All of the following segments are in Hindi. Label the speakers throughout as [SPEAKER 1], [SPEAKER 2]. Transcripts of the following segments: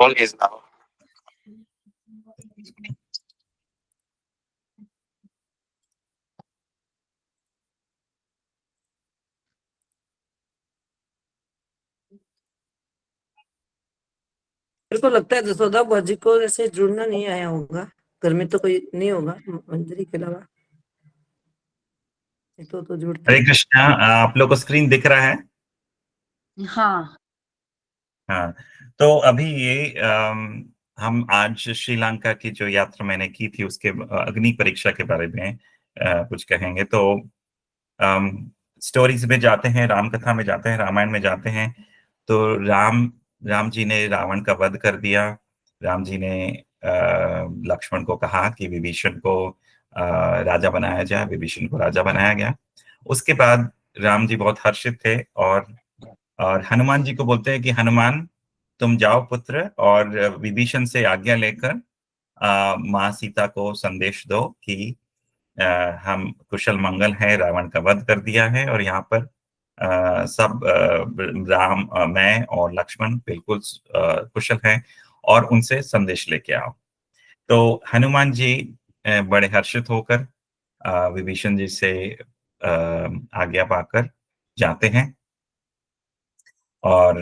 [SPEAKER 1] role is now.
[SPEAKER 2] मेरे को लगता है जसोदा बाजी को ऐसे जुड़ना नहीं आया होगा, घर में तो कोई नहीं होगा मंजरी के अलावा, तो जुड़ते।
[SPEAKER 3] हरे कृष्णा, आप लोग को स्क्रीन दिख रहा है?
[SPEAKER 4] हाँ
[SPEAKER 3] हाँ, तो अभी ये हम आज श्रीलंका की जो यात्रा मैंने की थी उसके अग्नि परीक्षा के बारे में कुछ कहेंगे। तो स्टोरीज में जाते हैं, राम कथा में जाते हैं, रामायण में जाते हैं। तो राम जी ने रावण का वध कर दिया। राम जी ने लक्ष्मण को कहा कि विभीषण को राजा बनाया जाए, विभीषण को राजा बनाया गया। उसके बाद राम जी बहुत हर्षित थे और हनुमान जी को बोलते हैं कि हनुमान तुम जाओ पुत्र और विभीषण से आज्ञा लेकर माँ सीता को संदेश दो कि हम कुशल मंगल है, रावण का वध कर दिया है और यहाँ पर सब राम मैं और लक्ष्मण बिल्कुल कुशल हैं और उनसे संदेश लेके आओ। तो हनुमान जी बड़े हर्षित होकर विभीषण जी से आज्ञा पाकर जाते हैं और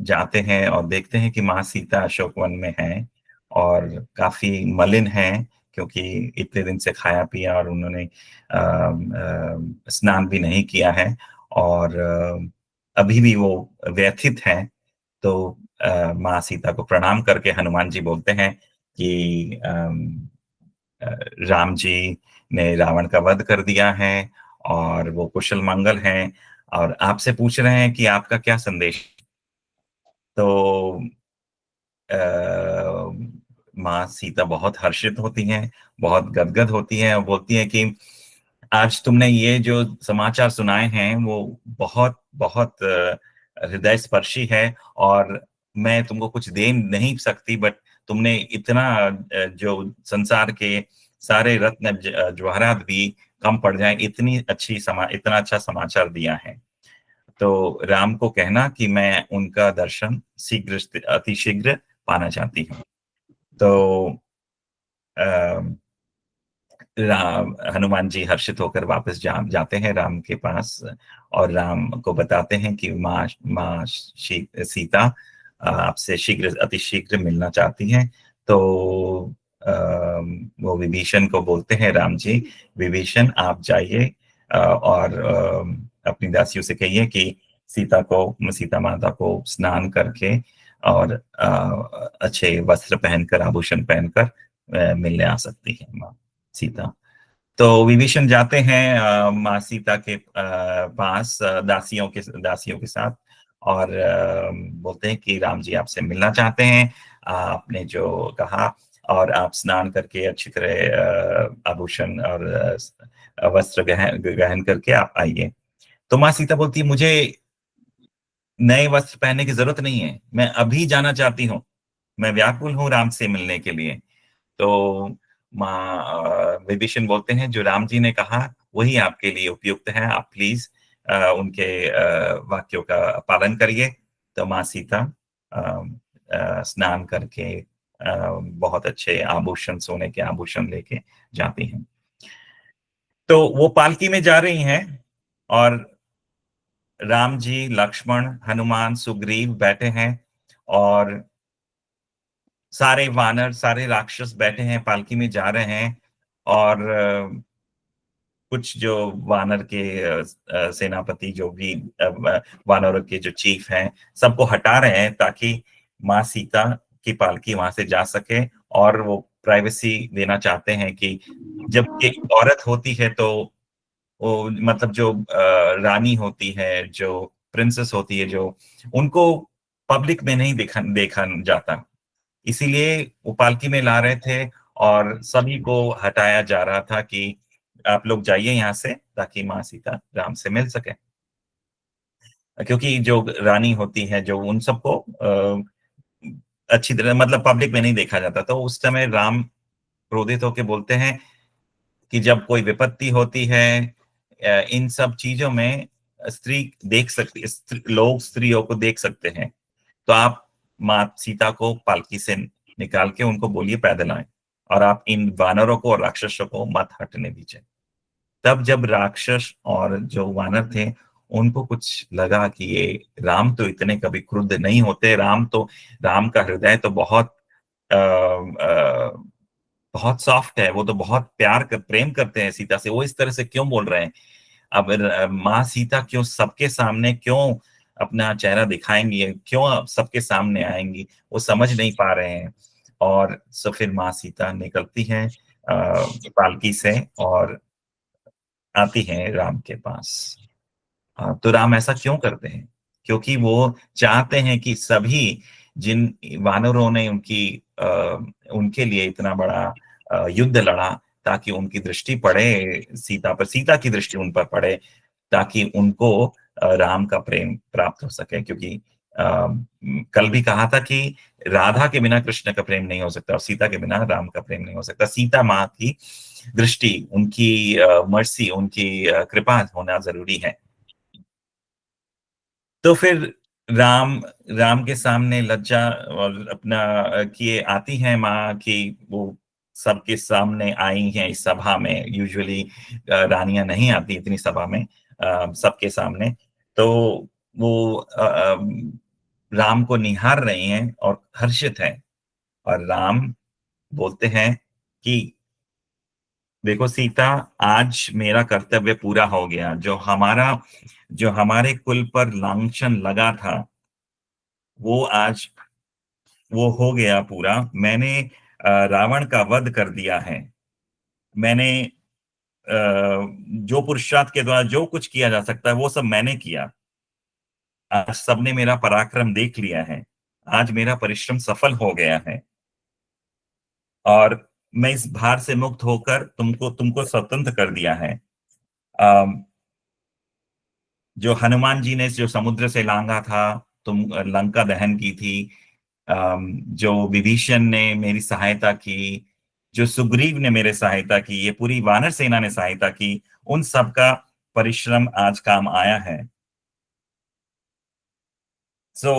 [SPEAKER 3] जाते हैं और देखते हैं कि माँ सीता अशोक वन में है और काफी मलिन है क्योंकि इतने दिन से खाया पिया और उन्होंने स्नान भी नहीं किया है और अभी भी वो व्यथित हैं। तो माँ सीता को प्रणाम करके हनुमान जी बोलते हैं कि राम जी ने रावण का वध कर दिया है और वो कुशल मंगल हैं और आपसे पूछ रहे हैं कि आपका क्या संदेश। तो माँ सीता बहुत हर्षित होती हैं, बहुत गदगद होती हैं और बोलती हैं कि आज तुमने ये जो समाचार सुनाए हैं वो बहुत बहुत हृदय स्पर्शी है और मैं तुमको कुछ दे नहीं सकती, बट तुमने इतना जो संसार के सारे रत्न जवाहरात भी कम पड़ जाए इतनी अच्छी इतना अच्छा समाचार दिया है। तो राम को कहना कि मैं उनका दर्शन अति शीघ्र पाना चाहती हूँ। तो हनुमान जी हर्षित होकर वापस जाते हैं राम के पास और राम को बताते हैं कि माँ सीता आपसे अति शीघ्र मिलना चाहती हैं। तो वो विभीषण को बोलते हैं राम जी, विभीषण आप जाइए और अपनी दासियों से कहिए कि सीता माता को स्नान करके और अच्छे वस्त्र पहनकर, आभूषण पहनकर मिलने आ सकती है माँ सीता। तो विभीषण जाते हैं माँ सीता के पास दासियों के साथ और बोलते हैं कि राम जी आपसे मिलना चाहते हैं, आपने जो कहा, और आप स्नान करके अच्छी तरह आभूषण और वस्त्र गहन करके आप आइए। तो माँ सीता बोलती है मुझे नए वस्त्र पहनने की जरूरत नहीं है, मैं अभी जाना चाहती हूँ, मैं व्याकुल हूँ राम से मिलने के लिए। तो विभीषण बोलते हैं जो राम जी ने कहा वही आपके लिए उपयुक्त है, आप प्लीज उनके वाक्यों का पालन करिए। तो माँ सीता स्नान करके बहुत अच्छे आभूषण, सोने के आभूषण लेके जाती हैं। तो वो पालकी में जा रही हैं और राम जी, लक्ष्मण, हनुमान, सुग्रीव बैठे हैं और सारे वानर, सारे राक्षस बैठे हैं, पालकी में जा रहे हैं और कुछ जो वानर के सेनापति, जो भी वानरों के जो चीफ हैं, सबको हटा रहे हैं ताकि माँ सीता की पालकी वहां से जा सके। और वो प्राइवेसी देना चाहते हैं कि जब एक औरत होती है तो वो मतलब जो रानी होती है, जो प्रिंसेस होती है, जो उनको पब्लिक में नहीं देखा जाता, इसीलिए वो पालकी में ला रहे थे और सभी को हटाया जा रहा था कि आप लोग जाइए यहाँ से ताकि माँ सीता राम से मिल सके। क्योंकि जो रानी होती है, जो उन सबको अच्छी तरह मतलब पब्लिक में नहीं देखा जाता। तो उस समय राम क्रोधित होकर बोलते हैं कि जब कोई विपत्ति होती है इन सब चीजों में स्त्री देख सकती, लोग स्त्रियों को देख सकते हैं, तो आप माँ सीता को पालकी से निकाल के उनको बोलिए पैदल आए, और आप इन वानरों को और राक्षसों को मत हटने दीजिए। तब जब राक्षस और जो वानर थे, उनको कुछ लगा कि ये राम तो इतने कभी क्रुद्ध नहीं होते, राम का हृदय तो बहुत बहुत सॉफ्ट है, वो तो बहुत प्रेम करते हैं सीता से, वो इस तरह से क्यों बोल रहे हैं। अब माँ सीता क्यों सबके सामने क्यों अपना चेहरा दिखाएंगी, क्यों सबके सामने आएंगी, वो समझ नहीं पा रहे हैं। और सो फिर माँ सीता निकलती है पालकी से और आती हैं राम के पास। तो राम ऐसा क्यों करते हैं? क्योंकि वो चाहते हैं कि सभी जिन वानरों ने उनके लिए इतना बड़ा युद्ध लड़ा, ताकि उनकी दृष्टि पड़े सीता पर, सीता की दृष्टि उन पर पड़े, ताकि उनको राम का प्रेम प्राप्त हो सके। क्योंकि कल भी कहा था कि राधा के बिना कृष्ण का प्रेम नहीं हो सकता, और सीता के बिना राम का प्रेम नहीं हो सकता। सीता माँ की दृष्टि, उनकी मर्सी, उनकी कृपा होना जरूरी है। तो फिर राम राम के सामने लज्जा और अपना किए आती हैं माँ की, वो सबके सामने आई हैं इस सभा में। यूजुअली रानियां नहीं आती इतनी सभा में सबके सामने। तो वो राम को निहार रही हैं और हर्षित हैं, और राम बोलते हैं कि देखो सीता, आज मेरा कर्तव्य पूरा हो गया। जो हमारे कुल पर लांछन लगा था, वो आज वो हो गया पूरा। मैंने रावण का वध कर दिया है। मैंने जो पुरुषार्थ के द्वारा जो कुछ किया जा सकता है वो सब मैंने किया। आज सबने मेरा पराक्रम देख लिया है। आज मेरा परिश्रम सफल हो गया है, और मैं इस भार से मुक्त होकर तुमको तुमको स्वतंत्र कर दिया है। अम, जो हनुमान जी ने जो समुद्र से लांगा था, तुम लंका दहन की थी, जो विभीषण ने मेरी सहायता की, जो सुग्रीव ने मेरे सहायता की, ये पूरी वानर सेना ने सहायता की, उन सब का परिश्रम आज काम आया है। सो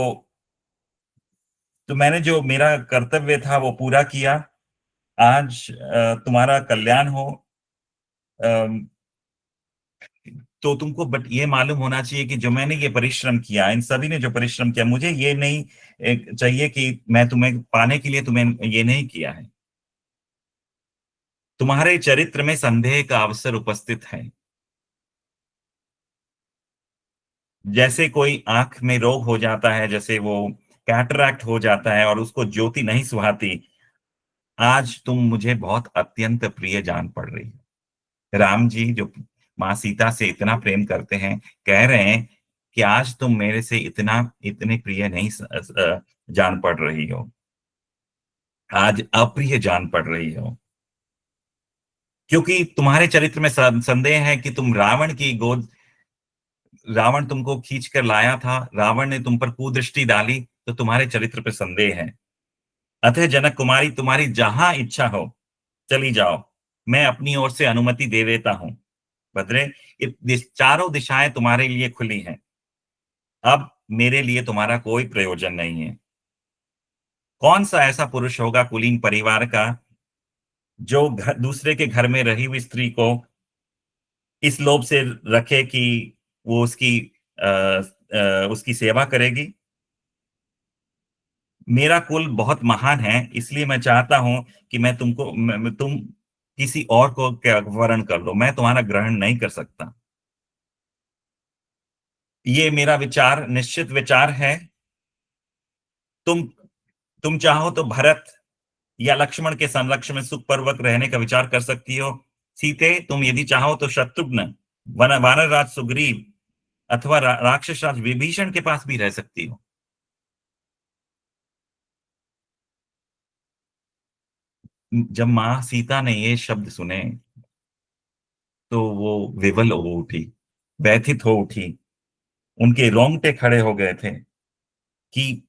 [SPEAKER 3] तो मैंने जो मेरा कर्तव्य था वो पूरा किया। आज तुम्हारा कल्याण हो। अम, तो तुमको बट ये मालूम होना चाहिए कि जो मैंने ये परिश्रम किया, इन सभी ने जो परिश्रम किया, मुझे ये नहीं चाहिए कि मैं तुम्हें पाने के लिए तुम्हें ये नहीं किया है। तुम्हारे चरित्र में संदेह का अवसर उपस्थित है। जैसे कोई आंख में रोग हो जाता है, जैसे वो कैटरैक्ट हो जाता है और उसको ज्योति नहीं सुहाती, आज तुम मुझे बहुत अत्यंत प्रिय जान पड़ रही है। राम जी जो माँ सीता से इतना प्रेम करते हैं, कह रहे हैं कि आज तुम मेरे से इतने प्रिय नहीं जान पड़ रही हो, आज अप्रिय जान पड़ रही हो। क्योंकि तुम्हारे चरित्र में संदेह है कि रावण तुमको खींच कर लाया था, रावण ने तुम पर कुदृष्टि डाली, तो तुम्हारे चरित्र पर संदेह है। अतः जनक कुमारी, तुम्हारी जहां इच्छा हो चली जाओ, मैं अपनी ओर से अनुमति दे देता हूं। भद्रे, ये चारों दिशाएं तुम्हारे लिए खुली हैं। अब मेरे लिए तुम्हारा कोई प्रयोजन नहीं है। कौन सा ऐसा पुरुष होगा कुलीन परिवार का, जो दूसरे के घर में रही हुई स्त्री को इस लोभ से रखे कि वो उसकी सेवा करेगी। मेरा कुल बहुत महान है, इसलिए मैं चाहता हूं कि तुम किसी और को क्या वर्ण कर लो, मैं तुम्हारा ग्रहण नहीं कर सकता। ये मेरा विचार निश्चित विचार है। तुम तुम चाहो तो भरत या लक्ष्मण के संरक्षण में सुखपूर्वक रहने का विचार कर सकती हो। सीते, तुम यदि चाहो तो शत्रुघ्न, वानर राज सुग्रीव अथवा राक्षस राज विभीषण के पास भी रह सकती हो। जब माँ सीता ने ये शब्द सुने, तो वो विवल हो उठी, व्यथित हो उठी। उनके रोंगटे खड़े हो गए थे कि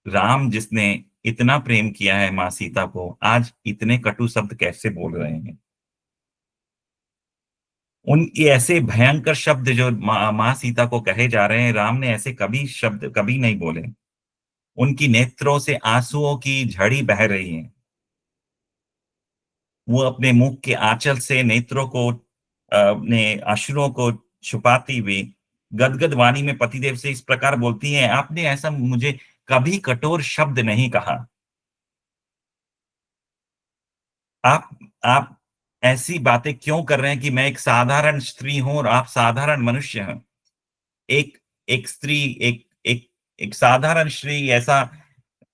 [SPEAKER 3] राम जिसने इतना प्रेम किया है माँ सीता को, आज इतने कटु शब्द कैसे बोल रहे हैं। ये ऐसे भयंकर शब्द जो माँ सीता को कहे जा रहे हैं, राम ने ऐसे कभी शब्द कभी नहीं बोले। उनकी नेत्रों से आंसुओं की झड़ी बह रही है। वो अपने मुख के आंचल से नेत्रों को अपने अश्रुओं को छुपाती हुई गदगद वाणी में पतिदेव से इस प्रकार बोलती हैं, आपने ऐसा मुझे कभी कठोर शब्द नहीं कहा। आप आप ऐसी बातें क्यों कर रहे हैं कि मैं एक साधारण स्त्री हूं और आप साधारण मनुष्य हैं। एक एक स्त्री एक एक एक साधारण स्त्री ऐसा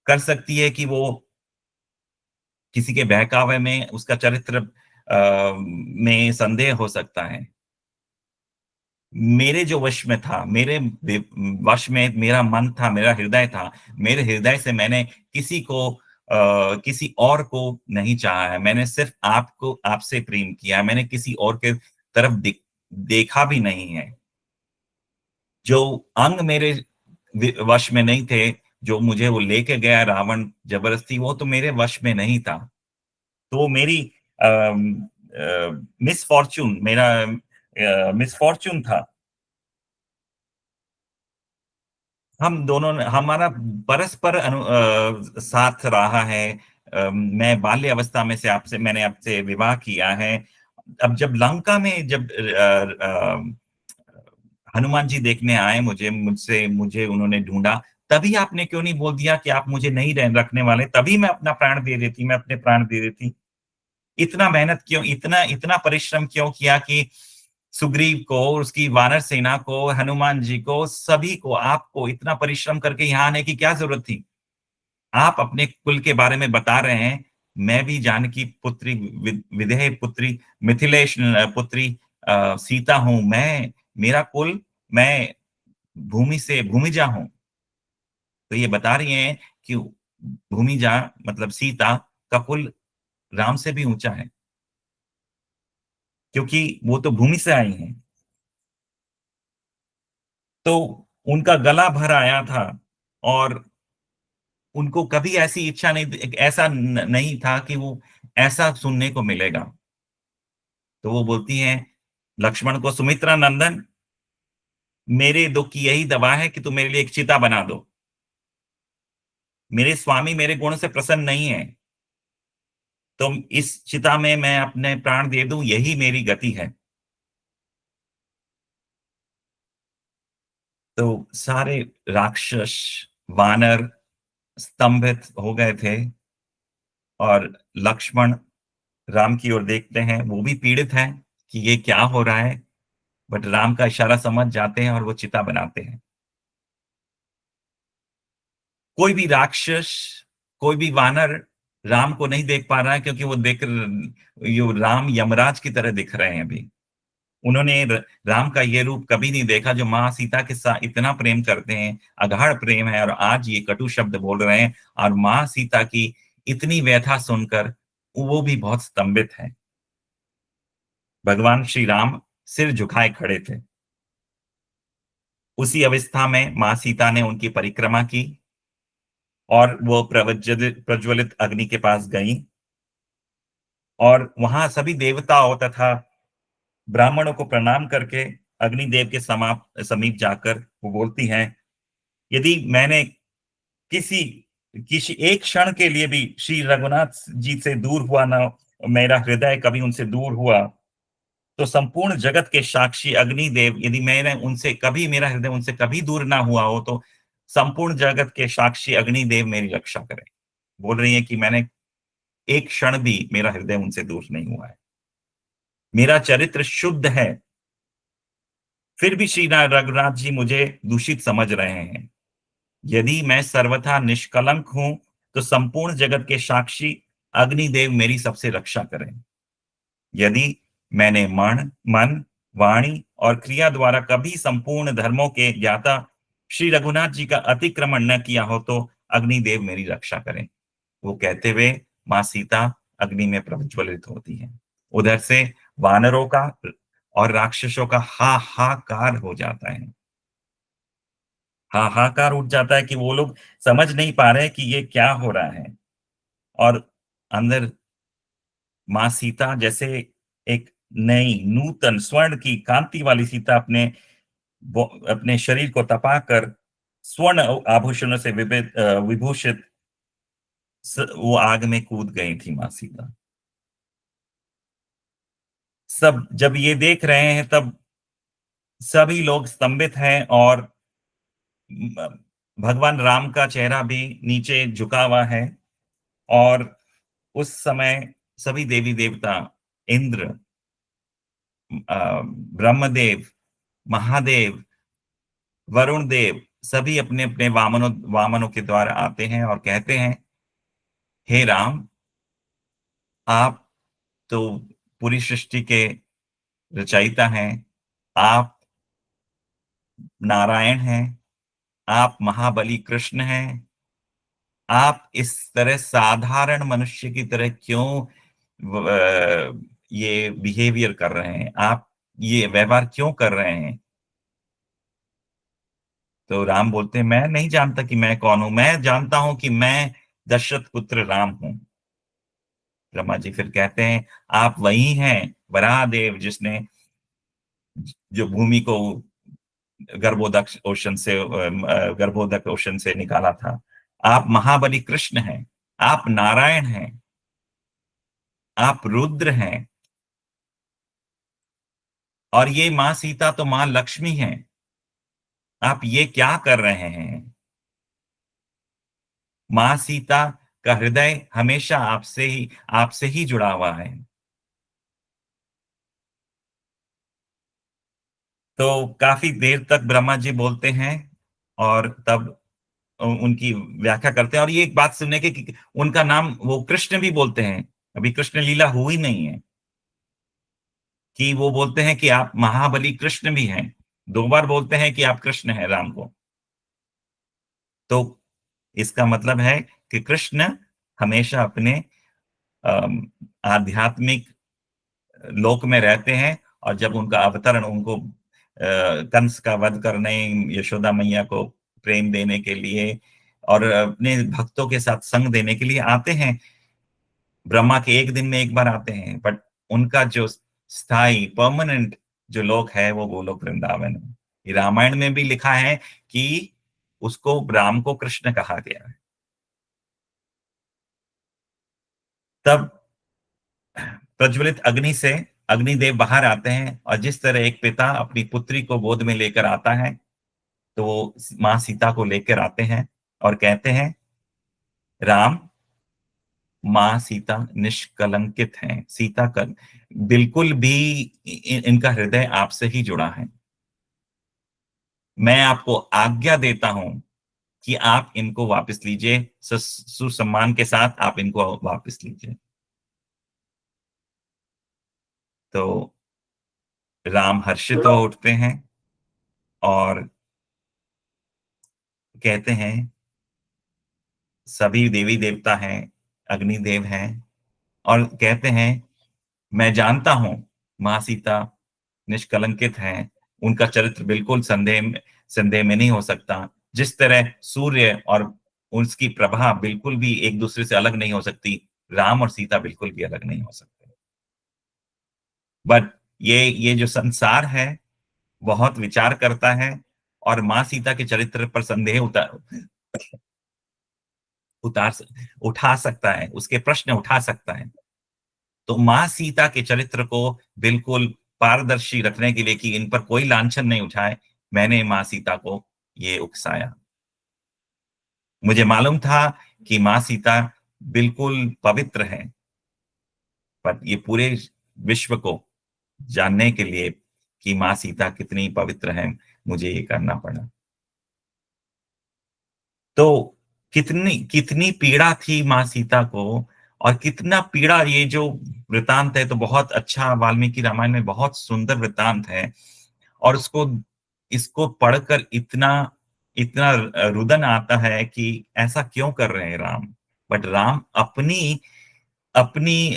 [SPEAKER 3] कर सकती है कि वो किसी के बहकावे में उसका चरित्र में संदेह हो सकता है। मेरे जो वश में था, मेरे वश में मेरा मन था, मेरा हृदय था। मेरे हृदय से मैंने किसी और को नहीं चाहा है। मैंने सिर्फ आपको आपसे प्रेम किया है। मैंने किसी और के तरफ देखा भी नहीं है। जो अंग मेरे वश में नहीं थे, जो मुझे वो लेके गया रावण जबरदस्ती, वो तो मेरे वश में नहीं था। तो वो मेरी मिसफॉर्च्यून मेरा मिसफॉर्च्यून था। हम दोनों ने हमारा परस्पर साथ रहा है। मैं बाल्य अवस्था में से आपसे मैंने आपसे विवाह किया है। अब जब लंका में जब हनुमान जी देखने आए मुझे उन्होंने ढूंढा, तभी आपने क्यों नहीं बोल दिया कि आप मुझे नहीं रखने वाले, तभी मैं अपना प्राण दे देती, मैं अपने प्राण दे देती। इतना मेहनत क्यों, इतना इतना परिश्रम क्यों किया कि सुग्रीव को, उसकी वानर सेना को, हनुमान जी को, सभी को, आपको इतना परिश्रम करके यहाँ आने की क्या जरूरत थी? आप अपने कुल के बारे में बता रहे हैं। मैं भी जानकी पुत्री, विदेह पुत्री, मिथिलेश पुत्री सीता हूं। मेरा कुल, मैं भूमिजा हूं। तो ये बता रही हैं कि भूमिजा मतलब सीता का कुल राम से भी ऊंचा है, क्योंकि वो तो भूमि से आई हैं। तो उनका गला भर आया था और उनको कभी ऐसी इच्छा नहीं, ऐसा नहीं था कि वो ऐसा सुनने को मिलेगा। तो वो बोलती हैं लक्ष्मण को, सुमित्रा नंदन, मेरे दुख की यही दवा है कि तुम मेरे लिए एक चिता बना दो। मेरे स्वामी मेरे गुण से प्रसन्न नहीं है, तो इस चिता में मैं अपने प्राण दे दूं, यही मेरी गति है। तो सारे राक्षस, वानर स्तंभित हो गए थे और लक्ष्मण राम की ओर देखते हैं। वो भी पीड़ित हैं कि ये क्या हो रहा है, बट राम का इशारा समझ जाते हैं और वो चिता बनाते हैं। कोई भी राक्षस, कोई भी वानर राम को नहीं देख पा रहा है, क्योंकि वो यो राम यमराज की तरह दिख रहे हैं अभी। उन्होंने राम का ये रूप कभी नहीं देखा, जो माँ सीता के साथ इतना प्रेम करते हैं, अगाध प्रेम है, और आज ये कटु शब्द बोल रहे हैं। और माँ सीता की इतनी व्यथा सुनकर वो भी बहुत स्तंभित है। भगवान श्री राम सिर झुकाए खड़े थे। उसी अवस्था में माँ सीता ने उनकी परिक्रमा की और वो प्रज्वलित अग्नि के पास गई, और वहां सभी देवताओं तथा ब्राह्मणों को प्रणाम करके अग्निदेव के समीप जाकर वो बोलती हैं, यदि मैंने किसी किसी एक क्षण के लिए भी श्री रघुनाथ जी से दूर हुआ ना, मेरा हृदय कभी उनसे दूर हुआ, तो संपूर्ण जगत के साक्षी अग्निदेव, यदि मैंने उनसे कभी, मेरा हृदय उनसे कभी दूर ना हुआ हो, तो संपूर्ण जगत के साक्षी अग्निदेव मेरी रक्षा करें। बोल रही है कि मैंने एक क्षण भी मेरा हृदय उनसे दूर नहीं हुआ है, मेरा चरित्र शुद्ध है, फिर भी श्री रघुनाथ जी मुझे दूषित समझ रहे हैं। यदि मैं सर्वथा निष्कलंक हूं, तो संपूर्ण जगत के साक्षी अग्निदेव मेरी सबसे रक्षा करें। यदि मैंने मन, वाणी और क्रिया द्वारा कभी संपूर्ण धर्मों के ज्ञाता श्री रघुनाथ जी का अतिक्रमण न किया हो, तो अग्निदेव मेरी रक्षा करें। वो कहते हुए माँ सीता अग्नि में प्रज्वलित होती है। उधर से वानरों का और राक्षसों का हाहाकार हो जाता है। हाहाकार उठ जाता है कि वो लोग समझ नहीं पा रहे कि ये क्या हो रहा है। और अंदर माँ सीता जैसे एक नई नूतन स्वर्ण की कांति वाली सीता अपने शरीर को तपाकर स्वर्ण आभूषणों से विभूषित वो आग में कूद गई थी माँ सीता। सब जब ये देख रहे हैं तब सभी लोग स्तंभित हैं, और भगवान राम का चेहरा भी नीचे झुका हुआ है। और उस समय सभी देवी देवता, इंद्र, ब्रह्मदेव, महादेव, वरुण देव, सभी अपने अपने वामनों के द्वारा आते हैं और कहते हैं, हे राम, आप तो पूरी सृष्टि के रचयिता हैं, आप नारायण हैं, आप महाबली कृष्ण हैं, आप इस तरह साधारण मनुष्य की तरह क्यों ये बिहेवियर कर रहे हैं, आप ये व्यवहार क्यों कर रहे हैं? तो राम बोलते हैं, मैं नहीं जानता कि मैं कौन हूं, मैं जानता हूं कि मैं दशरथ पुत्र राम हूं। ब्रह्मा जी फिर कहते हैं, आप वही हैं वराह देव, जिसने जो भूमि को गर्भोदक ओशन से निकाला था। आप महाबली कृष्ण हैं, आप नारायण हैं, आप रुद्र हैं, और ये माँ सीता तो माँ लक्ष्मी हैं। आप ये क्या कर रहे हैं? माँ सीता का हृदय हमेशा आपसे ही जुड़ा हुआ है। तो काफी देर तक ब्रह्मा जी बोलते हैं, और तब उनकी व्याख्या करते हैं। और ये एक बात सुनने की कि उनका नाम वो कृष्ण भी बोलते हैं, अभी कृष्ण लीला हुई नहीं है, कि वो बोलते हैं कि आप महाबली कृष्ण भी हैं। 2 बार बोलते हैं कि आप कृष्ण हैं राम को। तो इसका मतलब है कि कृष्ण हमेशा अपने अम, आध्यात्मिक लोक में रहते हैं, और जब उनका अवतरण उनको कंस का वध करने, यशोदा मैया को प्रेम देने के लिए और अपने भक्तों के साथ संग देने के लिए आते हैं, ब्रह्मा के एक दिन में एक बार आते हैं, बट उनका जो स्थायी परमानेंट जो लोक है वो गोलोक वृंदावन है। ये रामायण में भी लिखा है कि उसको राम को कृष्ण कहा गया है। तब प्रज्वलित अग्नि से अग्निदेव बाहर आते हैं, और जिस तरह एक पिता अपनी पुत्री को गोद में लेकर आता है, तो वो माँ सीता को लेकर आते हैं और कहते हैं, राम, माँ सीता निष्कलंकित हैं, सीता का बिल्कुल भी इनका हृदय आपसे ही जुड़ा है। मैं आपको आज्ञा देता हूं कि आप इनको वापस लीजिए, सुसम्मान के साथ आप इनको वापस लीजिए। तो राम हर्षित हो उठते हैं और कहते हैं, सभी देवी देवता हैं, अग्निदेव हैं, और कहते हैं, मैं जानता हूं माँ सीता निष्कलंकित हैं, उनका चरित्र बिल्कुल संदेह में नहीं हो सकता। जिस तरह सूर्य और उसकी प्रभा बिल्कुल भी एक दूसरे से अलग नहीं हो सकती, राम और सीता बिल्कुल भी अलग नहीं हो सकते। बट ये जो संसार है बहुत विचार करता है, और माँ सीता के चरित्र पर संदेह उतार उठा सकता है, उसके प्रश्न उठा सकता है। तो माँ सीता के चरित्र को बिल्कुल पारदर्शी रखने के लिए, कि इन पर कोई लांछन नहीं उठाए, मैंने माँ सीता को ये उकसाया। मुझे मालूम था कि माँ सीता बिल्कुल पवित्र है, पर ये पूरे विश्व को जानने के लिए कि माँ सीता कितनी पवित्र है, मुझे ये करना पड़ा। तो कितनी कितनी पीड़ा थी माँ सीता को, और कितना पीड़ा, ये जो वृतांत है तो बहुत अच्छा, वाल्मीकि रामायण में बहुत सुंदर वृतांत है। और इसको पढ़कर इतना इतना रुदन आता है कि ऐसा क्यों कर रहे हैं राम। बट राम अपनी अपनी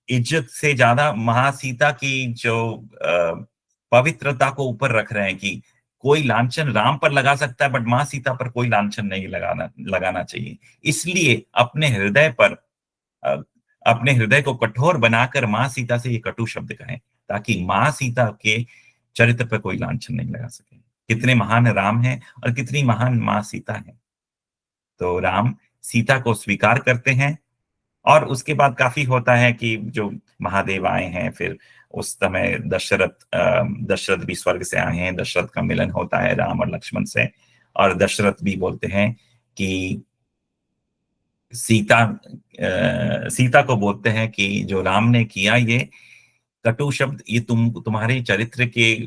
[SPEAKER 3] इज्जत से ज्यादा महासीता की जो पवित्रता को ऊपर रख रहे हैं, कि कोई लांछन राम पर लगा सकता है, बट माँ सीता पर कोई लांछन नहीं लगाना लगाना चाहिए। इसलिए अ, अपने हृदय को कठोर बनाकर माँ सीता से ये कटु शब्द कहें, ताकि माँ सीता के चरित्र पर कोई लांछन नहीं लगा सके। कितने महान राम हैं और कितनी महान माँ सीता है। तो राम सीता को स्वीकार करते हैं और उसके बाद काफी होता है कि जो महादेव आए हैं, फिर उस समय दशरथ भी स्वर्ग से आए हैं, दशरथ का मिलन होता है राम और लक्ष्मण से, और दशरथ भी बोलते हैं कि सीता को बोलते हैं कि जो राम ने किया ये कटु शब्द, ये तुम्हारे चरित्र के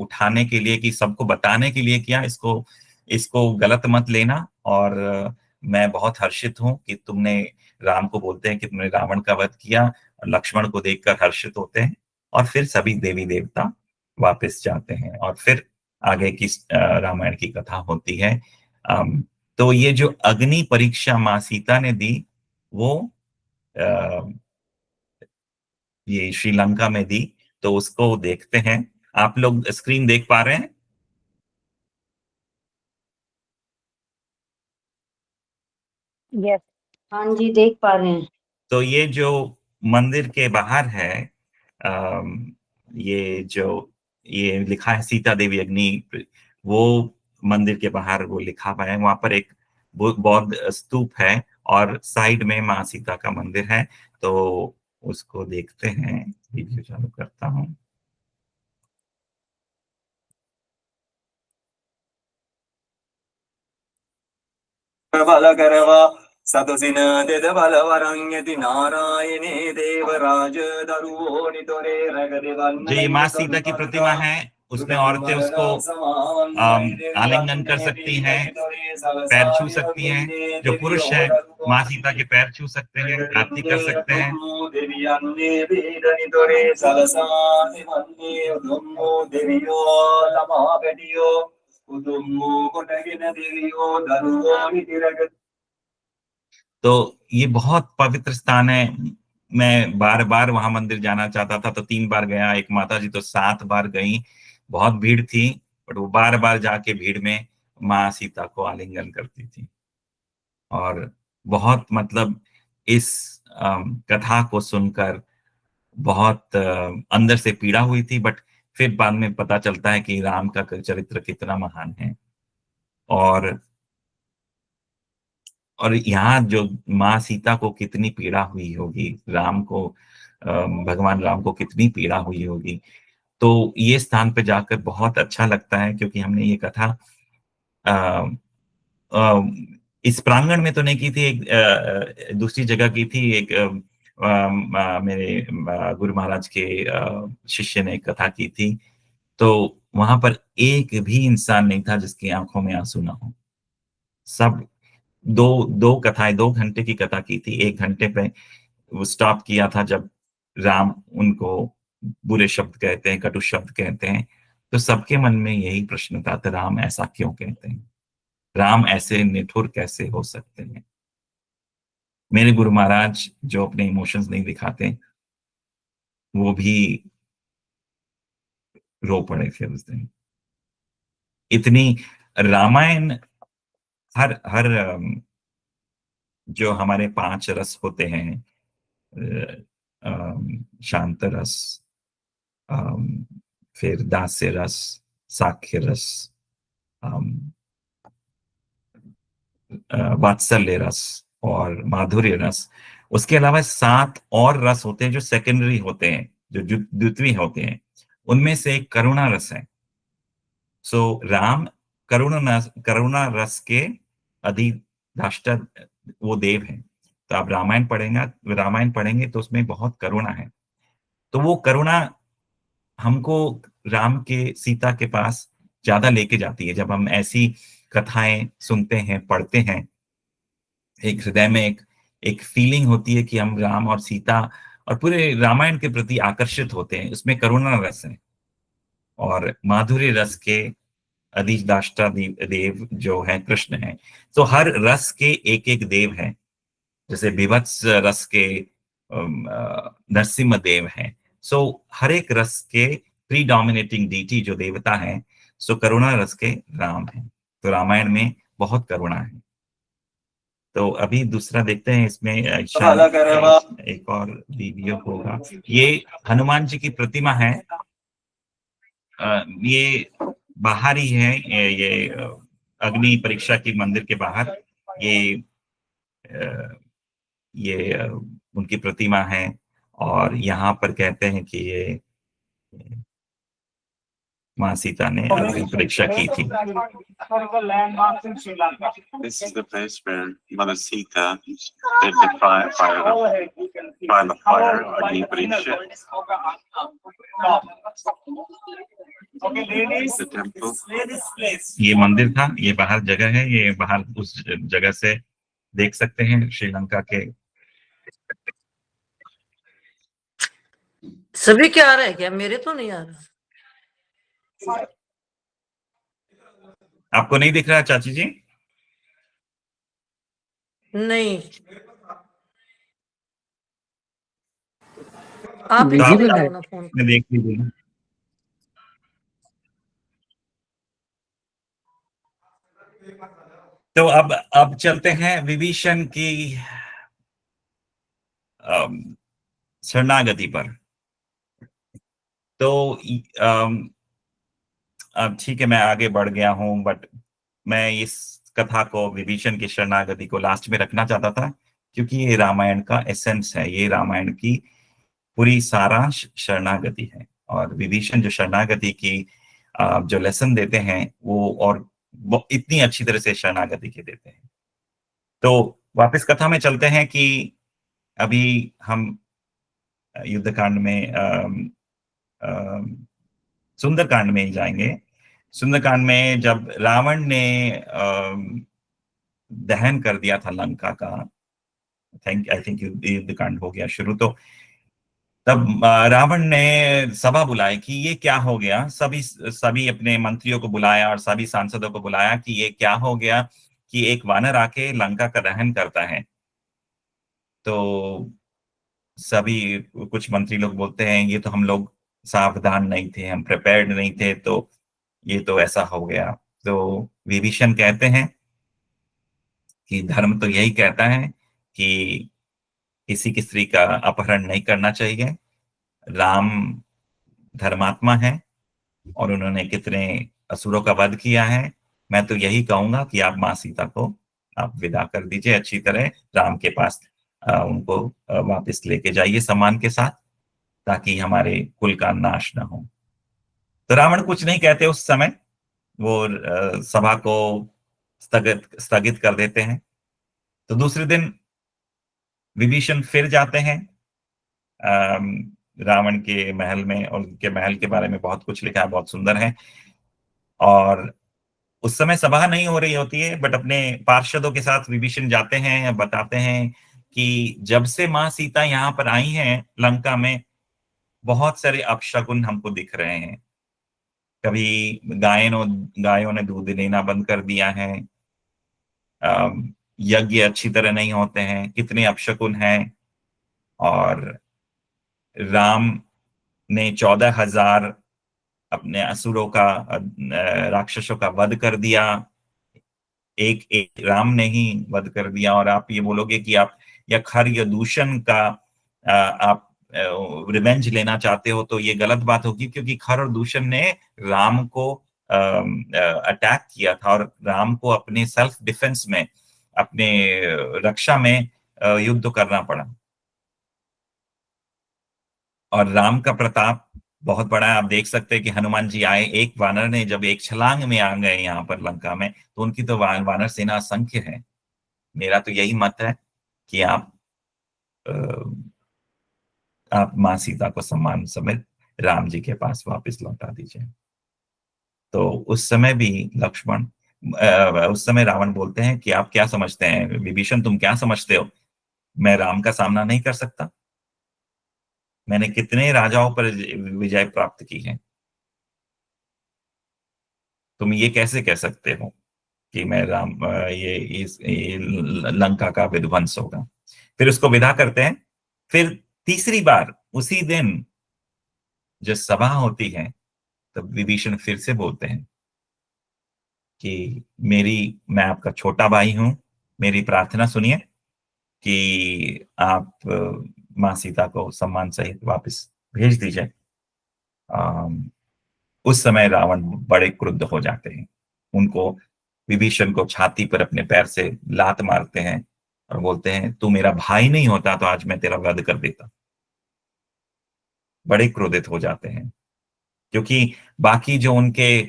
[SPEAKER 3] उठाने के लिए, कि सबको बताने के लिए किया, इसको इसको गलत मत लेना। और मैं बहुत हर्षित हूं कि तुमने, राम को बोलते हैं कि तुमने रावण का वध किया, और लक्ष्मण को देखकर हर्षित होते हैं। और फिर सभी देवी देवता वापस जाते हैं और फिर आगे की रामायण की कथा होती है। तो ये जो अग्नि परीक्षा माँ सीता ने दी, वो ये श्रीलंका में दी। तो उसको देखते हैं। आप लोग स्क्रीन देख पा रहे हैं?
[SPEAKER 4] यस।
[SPEAKER 2] हाँ जी, देख पा रहे हैं।
[SPEAKER 3] तो ये जो मंदिर के बाहर है, अम, ये जो ये लिखा है सीता देवी अग्नि, वो मंदिर के बाहर वो लिखा हुआ है। वहां पर एक बौद्ध स्तूप है और साइड में माँ सीता का मंदिर है। तो उसको देखते हैं। वीडियो चालू करता हूँ। सतसिन तेद बलवरंगति नारायणे देवराज दरुवोनि तोरे रगदि जो ये माँ सीता की प्रतिमा है, उसमें औरतें उसको आलिंगन कर सकती हैं, पैर छू सकती हैं। जो पुरुष है माँ सीता के पैर छू सकते हैं, आरती कर सकते हैं। तो ये बहुत पवित्र स्थान है। मैं बार बार वहां मंदिर जाना चाहता था, तो 3 बार गया। एक माता जी तो 7 बार गई। बहुत भीड़ थी, बट वो बार बार जाके भीड़ में माँ सीता को आलिंगन करती थी। और बहुत मतलब इस कथा को सुनकर बहुत अंदर से पीड़ा हुई थी, बट फिर बाद में पता चलता है कि राम का चरित्र कितना महान है। और यहाँ जो माँ सीता को कितनी पीड़ा हुई होगी, राम को, भगवान राम को कितनी पीड़ा हुई होगी। तो ये स्थान पे जाकर बहुत अच्छा लगता है, क्योंकि हमने ये कथा अ, अ, इस प्रांगण में तो नहीं की थी, एक दूसरी जगह की थी। एक मेरे गुरु महाराज के शिष्य ने एक कथा की थी। तो वहां पर एक भी इंसान नहीं था जिसकी आंखों में आंसू ना हो। सब दो दो कथाएं, 2 घंटे की कथा की थी। 1 घंटे पे वो स्टॉप किया था जब राम उनको बुरे शब्द कहते हैं, कटु शब्द कहते हैं। तो सबके मन में यही प्रश्न था, तो राम ऐसा क्यों कहते हैं, राम ऐसे निठुर कैसे हो सकते हैं। मेरे गुरु महाराज जो अपने इमोशंस नहीं दिखाते, वो भी रो पड़े थे उस दिन। इतनी रामायण, हर हर जो हमारे 5 रस होते हैं, शांत रस, अम, फिर दास्य रस, साख्य रस, वात्सल्य रस और माधुर्य रस। उसके अलावा 7 और रस होते हैं जो सेकेंडरी होते हैं, जो द्वितीय होते हैं। उनमें से एक करुणा रस है। सो राम करुणा रस के अधिष्ठाता वो देव हैं। तो आप रामायण पढ़ेंगे तो उसमें बहुत करुणा है। तो वो करुणा हमको राम के, सीता के पास ज्यादा लेके जाती है। जब हम ऐसी कथाएं सुनते हैं, पढ़ते हैं, एक हृदय में एक फीलिंग होती है कि हम राम और सीता और पूरे रामायण के प्रति आकर्षित होते हैं। उसमें करुणा रस है और माधुर्य रस के अधिष्ठाता देव जो है कृष्ण है। तो हर रस के एक एक देव हैं। जैसे विभत्स रस के नरसिम्हा देव हैं। सो हर एक रस के प्रीडोमिनेटिंग डीटी जो देवता है, सो करुणा रस के राम है। तो रामायण में बहुत करुणा है। तो अभी दूसरा देखते हैं। इसमें शायद एक और वीडियो होगा। ये हनुमान जी की प्रतिमा है। ये बाहर ही है, ये अग्नि परीक्षा की मंदिर के बाहर ये अ, ये उनकी प्रतिमा है। और यहाँ पर कहते हैं कि ये माँ सीता ने अग्नि परीक्षा की थी।
[SPEAKER 1] This is the place where Mother Sita did the trial of fire, Agni Pariksha. This is the temple.
[SPEAKER 3] ये मंदिर था, ये बाहर जगह है, ये बाहर उस जगह से देख सकते हैं श्रीलंका के।
[SPEAKER 2] सभी क्या आ रहा है क्या? मेरे तो नहीं आ रहा।
[SPEAKER 3] आपको नहीं दिख रहा चाची जी?
[SPEAKER 2] नहीं, आप ही
[SPEAKER 3] तो
[SPEAKER 2] लगाओ ना फोन।
[SPEAKER 3] देख लीजिए। तो अब चलते हैं विभीषण की शरणागति पर। तो अब ठीक है, मैं आगे बढ़ गया हूं, बट मैं इस कथा को, विभीषण की शरणागति को लास्ट में रखना चाहता था, क्योंकि ये रामायण का एसेंस है, ये रामायण की पूरी सारांश शरणागति है। और विभीषण जो शरणागति की जो लेसन देते हैं वो इतनी अच्छी तरह से शरणागति के देते हैं। तो वापस कथा में चलते हैं कि अभी हम युद्धकांड में सुंदरकांड में ही जाएंगे। सुंदरकांड में जब रावण ने दहन कर दिया था लंका का, आई थिंक युद्धकांड हो गया शुरू, तो तब रावण ने सभा बुलाई कि ये क्या हो गया। सभी अपने मंत्रियों को बुलाया और सभी सांसदों को बुलाया कि ये क्या हो गया कि एक वानर आके लंका का दहन करता है। तो सभी, कुछ मंत्री लोग बोलते हैं ये तो हम लोग सावधान नहीं थे, हम प्रिपेयर्ड नहीं थे, तो ये तो ऐसा हो गया। तो विभीषण कहते हैं कि धर्म तो यही कहता है कि किसी की स्त्री का अपहरण नहीं करना चाहिए। राम धर्मात्मा है और उन्होंने कितने असुरों का वध किया है। मैं तो यही कहूंगा कि आप माँ सीता को आप विदा कर दीजिए अच्छी तरह, राम के पास उनको वापस लेके जाइए सम्मान के साथ, ताकि हमारे कुल का नाश ना हो। तो रावण कुछ नहीं कहते उस समय, वो सभा को स्थगित कर देते हैं। तो दूसरे दिन विभीषण फिर जाते हैं रावण के महल में, और उनके महल के बारे में बहुत कुछ लिखा है, बहुत सुंदर है। और उस समय सभा नहीं हो रही होती है, बट अपने पार्षदों के साथ विभीषण जाते हैं, बताते हैं कि जब से माँ सीता यहाँ पर आई हैं लंका में, बहुत सारे अपशकुन हमको दिख रहे हैं। कभी गायों ने दूध देना बंद कर दिया है, यज्ञ अच्छी तरह नहीं होते हैं, कितने अपशकुन हैं। और राम ने 14,000 अपने असुरों का, राक्षसों का वध कर दिया, एक एक राम ने ही वध कर दिया। और आप ये बोलोगे कि आप या खर या दूषण का आप रिवेंज लेना चाहते हो, तो ये गलत बात होगी, क्योंकि खर और दूषण ने राम को अटैक किया था, और राम को अपने सेल्फ डिफेंस में, अपने रक्षा में युद्ध करना पड़ा। और राम का प्रताप बहुत बड़ा है। आप देख सकते हैं कि हनुमान जी आए, एक वानर ने जब एक छलांग में आ गए यहाँ पर लंका में, तो उनकी तो वानर सेना असंख्य है। मेरा तो यही मत है कि अ, आप माँ सीता को सम्मान समेत राम जी के पास वापस लौटा दीजिए। तो उस समय भी लक्ष्मण, उस समय रावण बोलते हैं कि आप क्या समझते हैं विभीषण, तुम क्या समझते हो, मैं राम का सामना नहीं कर सकता? मैंने कितने राजाओं पर विजय प्राप्त की है, तुम ये कैसे कह सकते हो कि मैं ये लंका का विध्वंस होगा। फिर उसको विदा करते हैं। फिर तीसरी बार उसी दिन जो सभा होती है, तब विभीषण फिर से बोलते हैं कि मैं आपका छोटा भाई हूं, मेरी प्रार्थना सुनिए कि आप माँ सीता को सम्मान सहित वापस भेज दीजिए। उस समय रावण बड़े क्रुद्ध हो जाते हैं। उनको विभीषण को छाती पर अपने पैर से लात मारते हैं और बोलते हैं, तू मेरा भाई नहीं होता तो आज मैं तेरा वध कर देता। बड़े क्रोधित हो जाते हैं, क्योंकि बाकी जो उनके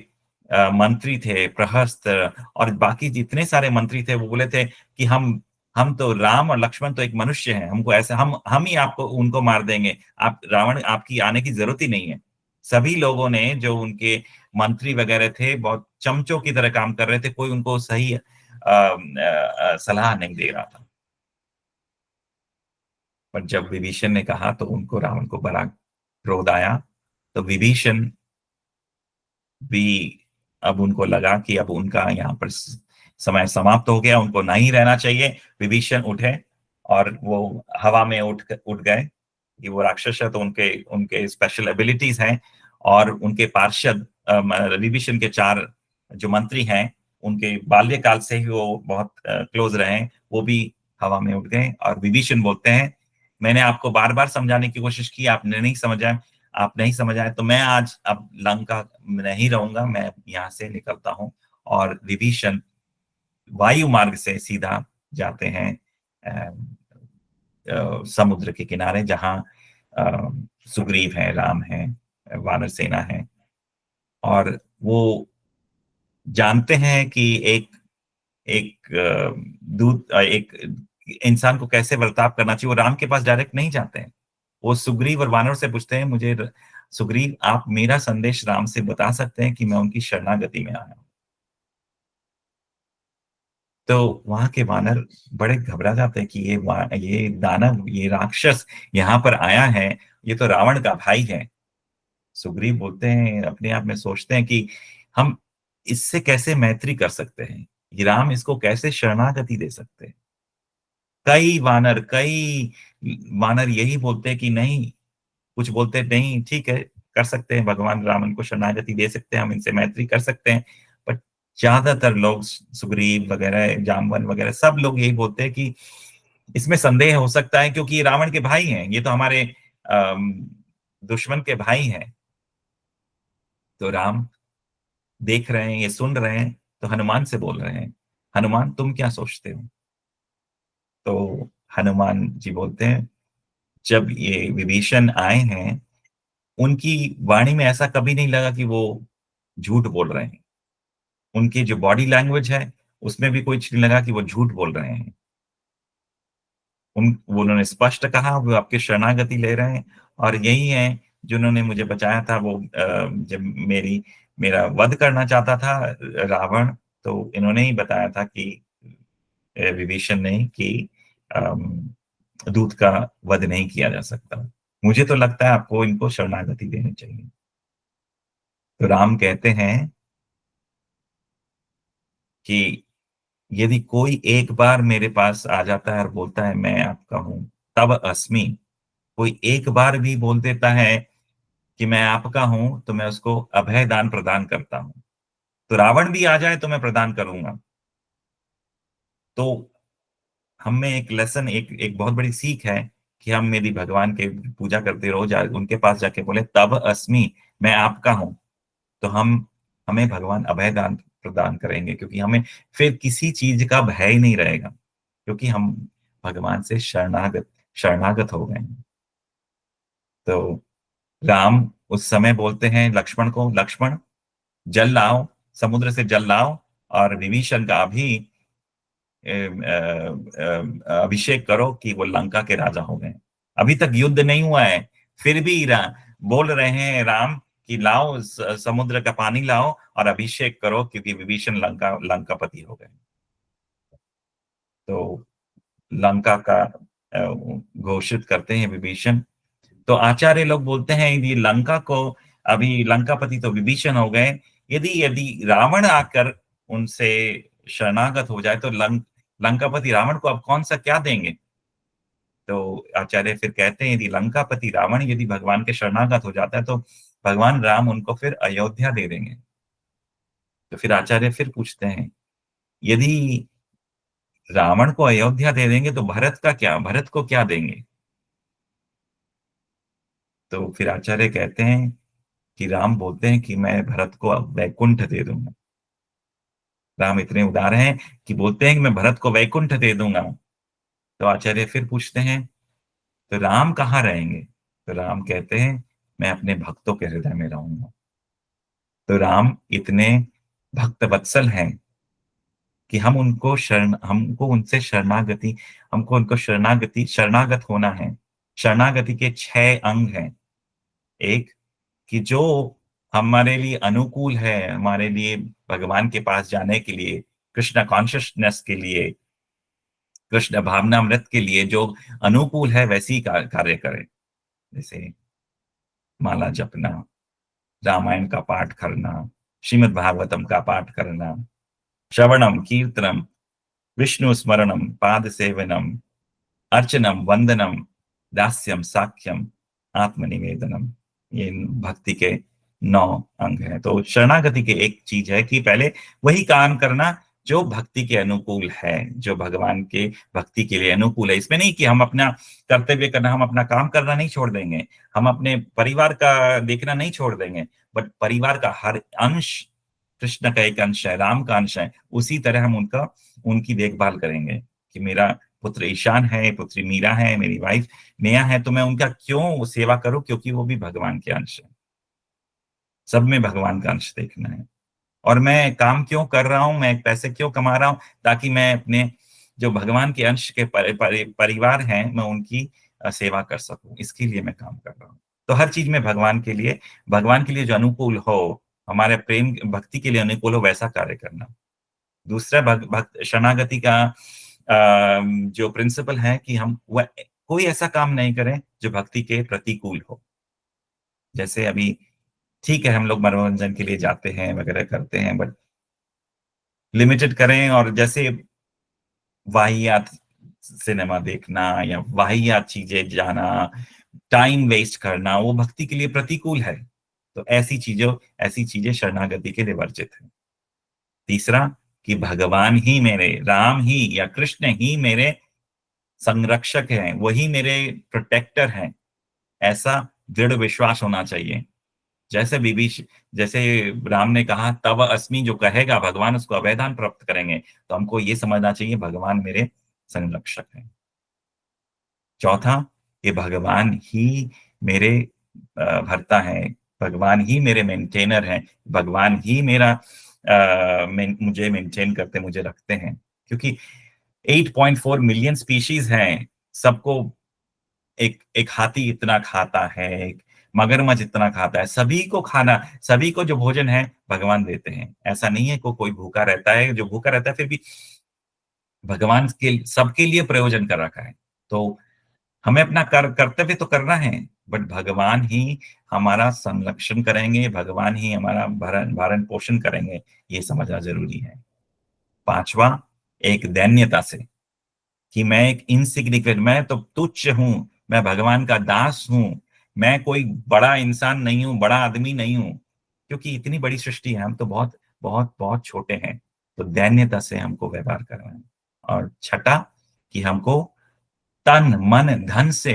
[SPEAKER 3] मंत्री थे, प्रहस्त और बाकी जितने सारे मंत्री थे, वो बोले थे कि हम तो, राम और लक्ष्मण तो एक मनुष्य हैं, हमको ऐसे हम ही आपको उनको मार देंगे, आप रावण आपकी आने की जरूरत ही नहीं है। सभी लोगों ने, जो उनके मंत्री वगैरह थे, बहुत चमचों की तरह काम कर रहे थे, कोई उनको सही सलाह नहीं दे रहा था। पर जब विभीषण ने कहा तो उनको, रावण को बड़ा क्रोध आया। तो विभीषण भी, अब उनको लगा कि अब उनका यहाँ पर समय समाप्त हो गया, उनको नहीं रहना चाहिए। विभीषण उठे और वो हवा में उठ गए। कि वो राक्षस है तो उनके उनके स्पेशल एबिलिटीज हैं, और उनके पार्षद विभीषण के 4 जो मंत्री हैं, उनके बाल्यकाल से ही वो बहुत क्लोज रहे हैं, वो भी हवा में उठ गए। और विभीषण बोलते हैं, मैंने आपको बार बार समझाने की कोशिश की, आपने नहीं समझा, आप नहीं समझ आए, तो मैं आज अब लंका में नहीं रहूंगा, मैं यहाँ से निकलता हूँ। और विभीषण वायु मार्ग से सीधा जाते हैं समुद्र के किनारे, जहाँ सुग्रीव है, राम है, वानर सेना है। और वो जानते हैं कि एक एक दूत, एक इंसान को कैसे बर्ताव करना चाहिए। वो राम के पास डायरेक्ट नहीं जाते हैं, वो सुग्रीव और वानर से पूछते हैं, मुझे सुग्रीव, आप मेरा संदेश राम से बता सकते हैं कि मैं उनकी शरणागति में आया हूं। तो वहां के वानर बड़े घबरा जाते हैं कि ये दानव, ये राक्षस यहाँ पर आया है, ये तो रावण का भाई है। सुग्रीव बोलते हैं, अपने आप में सोचते हैं कि हम इससे कैसे मैत्री कर सकते हैं, ये राम इसको कैसे शरणागति दे सकते हैं। कई वानर यही बोलते हैं कि नहीं, कुछ बोलते हैं नहीं, ठीक है, कर सकते हैं, भगवान रावण को शरणागति दे सकते हैं, हम इनसे मैत्री कर सकते हैं। बट ज्यादातर लोग, सुग्रीव वगैरह, जामवन वगैरह, सब लोग यही बोलते हैं कि इसमें संदेह हो सकता है, क्योंकि ये रावण के भाई हैं, ये तो हमारे अम, दुश्मन के भाई हैं। तो राम देख रहे हैं, ये सुन रहे हैं, तो हनुमान से बोल रहे हैं, हनुमान तुम क्या सोचते हो? तो हनुमान जी बोलते हैं, जब ये विभीषण आए हैं, उनकी वाणी में ऐसा कभी नहीं लगा कि वो झूठ बोल रहे हैं। उनकी जो बॉडी लैंग्वेज है, उसमें भी कुछ नहीं लगा कि वो झूठ बोल रहे हैं। वो उन्होंने स्पष्ट कहा, वो आपकी शरणागति ले रहे हैं, और यही है जिन्होंने मुझे बचाया था। वो जब मेरा वध करना चाहता था रावण, तो इन्होंने ही बताया था कि विभीषण ने, कि अम, दूत का वध नहीं किया जा सकता। मुझे तो लगता है आपको इनको शरणागति देनी चाहिए। तो राम कहते हैं कि यदि कोई एक बार मेरे पास आ जाता है और बोलता है मैं आपका हूं, तब अस्मि, कोई एक बार भी बोल देता है कि मैं आपका हूं, तो मैं उसको अभय दान प्रदान करता हूं। तो रावण भी आ जाए तो मैं प्रदान करूंगा। तो हम में एक लेसन, एक बहुत बड़ी सीख है कि हम यदि भगवान के पूजा करते रहो, उनके पास जाके बोले तब अस्मि, मैं आपका हूं, तो हमें भगवान अभय दान प्रदान करेंगे, क्योंकि हमें फिर किसी चीज का भय ही नहीं रहेगा, क्योंकि हम भगवान से शरणागत शरणागत हो गए हैं। तो राम उस समय बोलते हैं लक्ष्मण को, लक्ष्मण जल लाओ, समुद्र से जल लाओ, और विभीषण का अभी अभिषेक करो कि वो लंका के राजा हो गए। अभी तक युद्ध नहीं हुआ है, फिर भी बोल रहे हैं राम कि लाओ, समुद्र का पानी लाओ और अभिषेक करो, क्योंकि विभीषण लंकापति हो गए। तो लंका का घोषित करते हैं विभीषण। तो आचार्य लोग बोलते हैं, यदि लंका को, अभी लंकापति तो विभीषण हो गए, यदि यदि रावण आकर उनसे शरणागत हो जाए, तो लंकापति रावण को अब कौन सा क्या देंगे? तो आचार्य फिर कहते हैं, यदि लंकापति रावण यदि भगवान के शरणागत हो जाता है, तो भगवान राम उनको फिर अयोध्या दे देंगे। तो फिर आचार्य फिर पूछते हैं, यदि रावण को अयोध्या दे देंगे तो भरत का क्या, भरत को क्या देंगे? तो फिर आचार्य कहते हैं कि राम बोलते हैं कि मैं भरत को वैकुंठ दे दूंगा। राम इतने उदार हैं कि बोलते हैं कि मैं भरत को वैकुंठ दे दूंगा। तो आचार्य फिर पूछते हैं, तो राम कहाँ रहेंगे? तो राम कहते हैं, मैं अपने भक्तों के हृदय में रहूंगा। तो राम इतने भक्त वत्सल हैं कि हमको उनसे शरणागति, हमको उनको शरणागत होना है। शरणागति के 6 अंग हैं। एक, कि जो हमारे लिए अनुकूल है, हमारे लिए भगवान के पास जाने के लिए, कृष्ण कॉन्शियसनेस के लिए, कृष्ण भावनामृत के लिए जो अनुकूल है वैसी कार्य करें। जैसे माला जपना, रामायण का पाठ करना, श्रीमद् भागवतम का पाठ करना, श्रवणम कीर्तनम, विष्णु स्मरणम, पाद सेवनम, अर्चनम, वंदनम, दास्यम, साख्यम, आत्मनिवेदनम। ये भक्ति के 9 अंग हैं। तो शरणागति के एक चीज है कि पहले वही काम करना जो भक्ति के अनुकूल है, जो भगवान के भक्ति के लिए अनुकूल है। इसमें नहीं कि हम अपना कर्तव्य करना, हम अपना काम करना नहीं छोड़ देंगे, हम अपने परिवार का देखना नहीं छोड़ देंगे, बट परिवार का हर अंश कृष्ण का एक अंश है, राम का अंश है। उसी तरह हम उनकी देखभाल करेंगे कि मेरा पुत्र ईशान है, पुत्री मीरा है, मेरी वाइफ नेहा है, तो मैं उनका क्यों सेवा करूं? क्योंकि वो भी भगवान के अंश है। सब में भगवान का अंश देखना है। और मैं काम क्यों कर रहा हूं, मैं पैसे क्यों कमा रहा हूं? ताकि मैं अपने जो भगवान के अंश के परिवार हैं, मैं उनकी सेवा कर सकूं। इसके लिए मैं काम कर रहा हूं। तो हर चीज में भगवान के लिए जो अनुकूल हो, हमारे प्रेम भक्ति के लिए अनुकूल हो, वैसा कार्य करना। दूसरा, भक्त शरणागति का जो प्रिंसिपल है कि हम कोई ऐसा काम नहीं करें जो भक्ति के प्रतिकूल हो। जैसे अभी ठीक है, हम लोग मनोरंजन के लिए जाते हैं वगैरह करते हैं, बट लिमिटेड करें। और जैसे वाहियात सिनेमा देखना या वाहियात चीजें जाना, टाइम वेस्ट करना, वो भक्ति के लिए प्रतिकूल है। तो ऐसी चीजें शरणागति के लिए वर्जित है। तीसरा, कि भगवान ही मेरे, राम ही या कृष्ण ही मेरे संरक्षक हैं, वही मेरे प्रोटेक्टर हैं, ऐसा दृढ़ विश्वास होना चाहिए। जैसे राम ने कहा तव अस्मि, जो कहेगा भगवान उसको अभयदान प्राप्त करेंगे। तो हमको ये समझना चाहिए भगवान मेरे संरक्षक हैं। चौथा, कि भगवान ही मेरे भर्ता हैं, भगवान ही मेरे मेंटेनर हैं, भगवान ही मुझे मेंटेन करते, मुझे रखते हैं। क्योंकि 8.4 मिलियन स्पीशीज हैं, सबको एक हाथी इतना खाता है, एक मगरमच्छ इतना खाता है, सभी को जो भोजन है भगवान देते हैं। ऐसा नहीं है कोई भूखा रहता है, जो भूखा रहता है फिर भी भगवान के सबके लिए प्रयोजन कर रखा है। तो हमें अपना कर्तव्य तो करना है, बट भगवान ही हमारा संरक्षण करेंगे, भगवान ही हमारा भरण पोषण करेंगे, ये समझना जरूरी है। पांचवा, एक दैन्यता से, कि मैं एक इनसिग्निफिकेंट, मैं तो तुच्छ हूं, मैं भगवान का दास हूं, मैं कोई बड़ा इंसान नहीं हूं, बड़ा आदमी नहीं हूं, क्योंकि इतनी बड़ी सृष्टि है, हम तो बहुत बहुत बहुत छोटे हैं। तो दैन्यता से हमको व्यवहार करना है। और छठा, कि हमको तन मन धन से,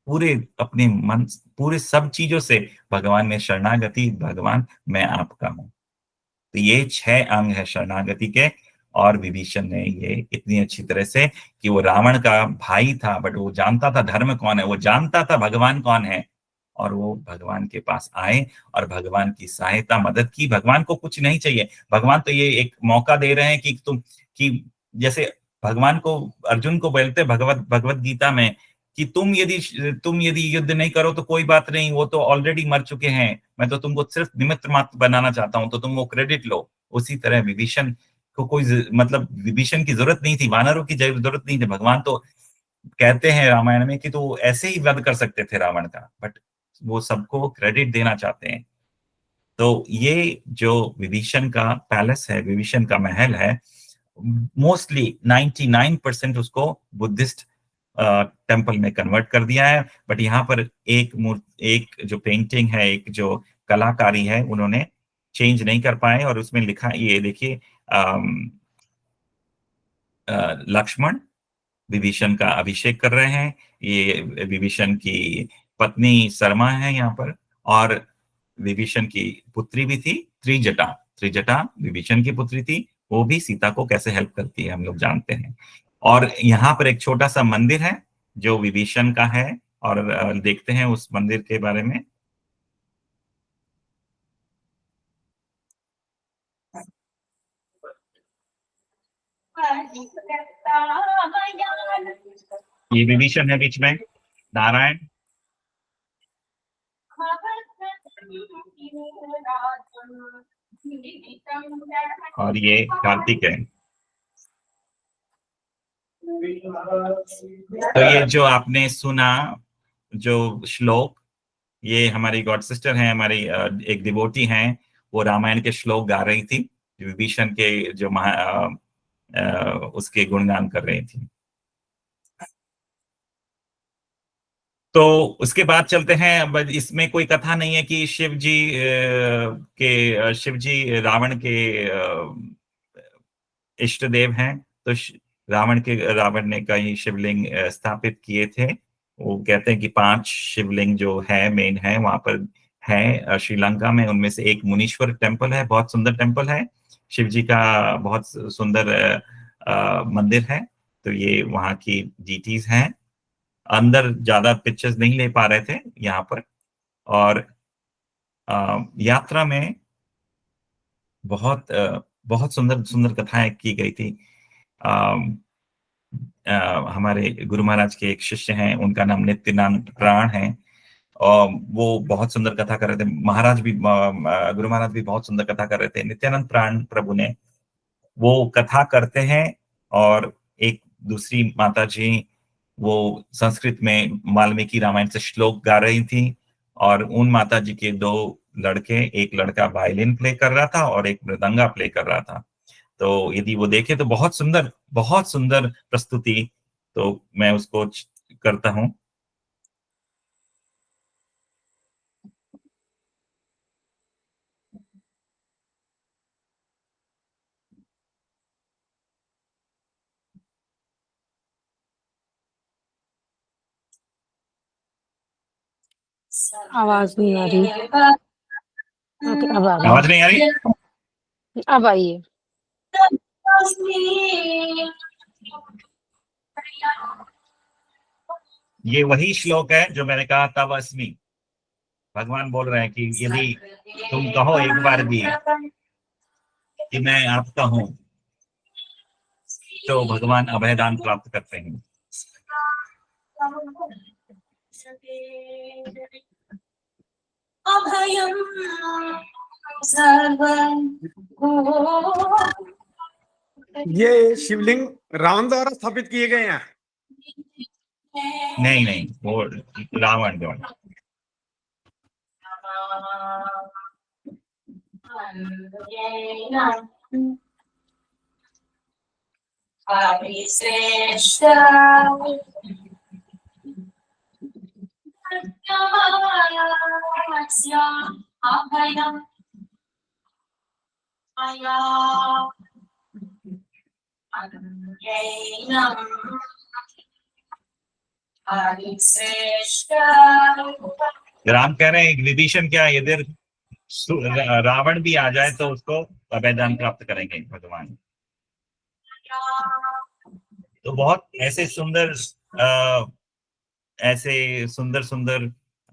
[SPEAKER 3] पूरे अपने मन, पूरे सब चीजों से भगवान में शरणागति, भगवान मैं आपका हूं। तो ये 6 अंग है शरणागति के। और विभीषण ने ये इतनी अच्छी तरह से, कि वो रावण का भाई था, बट वो जानता था धर्म कौन है, वो जानता था भगवान कौन है, और वो भगवान के पास आए और भगवान की सहायता मदद की। भगवान को कुछ नहीं चाहिए, भगवान तो ये एक मौका दे रहे हैं कि जैसे भगवान को, अर्जुन को बोलते भगवत गीता में कि तुम यदि युद्ध नहीं करो तो कोई बात नहीं, वो तो ऑलरेडी मर चुके हैं, मैं तो तुमको सिर्फ निमित्त मात्र बनाना चाहता हूं, तो तुम वो क्रेडिट लो। उसी तरह विभीषण को मतलब विभीषण की जरूरत नहीं थी, वानरों की जरूरत नहीं थी। भगवान तो कहते हैं रामायण में कि तो ऐसे ही वध कर सकते थे रावण का, बट वो सबको क्रेडिट देना चाहते हैं। तो ये जो विभीषण का पैलेस है, विभीषण का महल है, मोस्टली 99% उसको बुद्धिस्ट टेम्पल में कन्वर्ट कर दिया है। बट यहाँ पर एक जो पेंटिंग है, एक जो कलाकारी है, उन्होंने चेंज नहीं कर पाए। और उसमें लिखा, ये देखिए, लक्ष्मण विभीषण का अभिषेक कर रहे हैं। ये विभीषण की पत्नी शर्मा है यहाँ पर। और विभीषण की पुत्री भी थी। त्रिजटा, त्रिजटा विभीषण की पुत्री थी, वो भी सीता को कैसे हेल्प करती है हम लोग जानते हैं। और यहाँ पर एक छोटा सा मंदिर है जो विभीषण का है, और देखते हैं उस मंदिर के बारे में। ये विभीषण है बीच में, नारायण, और ये कार्तिक है। तो ये जो आपने सुना जो श्लोक, ये हमारी गॉड सिस्टर हैं, हमारी एक डिवोटी हैं, वो रामायण के श्लोक गा रही थी, विभीषण के जो उसके गुणगान कर रही थी। तो उसके बाद चलते हैं। अब इसमें कोई कथा नहीं है कि शिव जी रावण के इष्ट देव हैं। तो रावण ने कई शिवलिंग स्थापित किए थे। वो कहते हैं कि 5 शिवलिंग जो है मेन है वहां पर है श्रीलंका में। उनमें से एक मुनीश्वर टेम्पल है, बहुत सुंदर टेम्पल है, शिव जी का बहुत सुंदर मंदिर है। तो ये वहाँ की डीटीज हैं। अंदर ज्यादा पिक्चर्स नहीं ले पा रहे थे यहाँ पर। और यात्रा में बहुत सुंदर सुंदर कथाएं की गई थी। हमारे गुरु महाराज के एक शिष्य हैं, उनका नाम नित्यानंद प्राण है, और वो बहुत सुंदर कथा कर रहे थे। गुरु महाराज भी बहुत सुंदर कथा कर रहे थे। नित्यानंद प्राण प्रभु ने वो कथा करते हैं, और एक दूसरी माता जी वो संस्कृत में वाल्मीकि रामायण से श्लोक गा रही थी। और उन माता जी के 2 लड़के, एक लड़का वायलिन प्ले कर रहा था और एक मृदंगा प्ले कर रहा था। तो यदि वो देखे तो बहुत सुंदर प्रस्तुति। तो मैं उसको करता हूँ।
[SPEAKER 4] आवाज नहीं आ रही। ओके, अब आ
[SPEAKER 3] आवाज
[SPEAKER 4] रही
[SPEAKER 3] नहीं आ रही?
[SPEAKER 4] है। अब आई है।
[SPEAKER 3] ये वही श्लोक है जो मैंने कहा तव अस्मि। भगवान बोल रहे हैं कि यदि तुम कहो एक बार भी कि मैं आपका हूं, तो भगवान अभयदान प्राप्त करते हैं।
[SPEAKER 5] ये शिवलिंग रावण द्वारा स्थापित किए गए हैं?
[SPEAKER 3] नहीं, वो रावण द्वारा। राम कह रहे हैं विभीषण क्या, यदि रावण भी आ जाए तो उसको अभयदान प्राप्त करेंगे भगवान। तो बहुत ऐसे सुंदर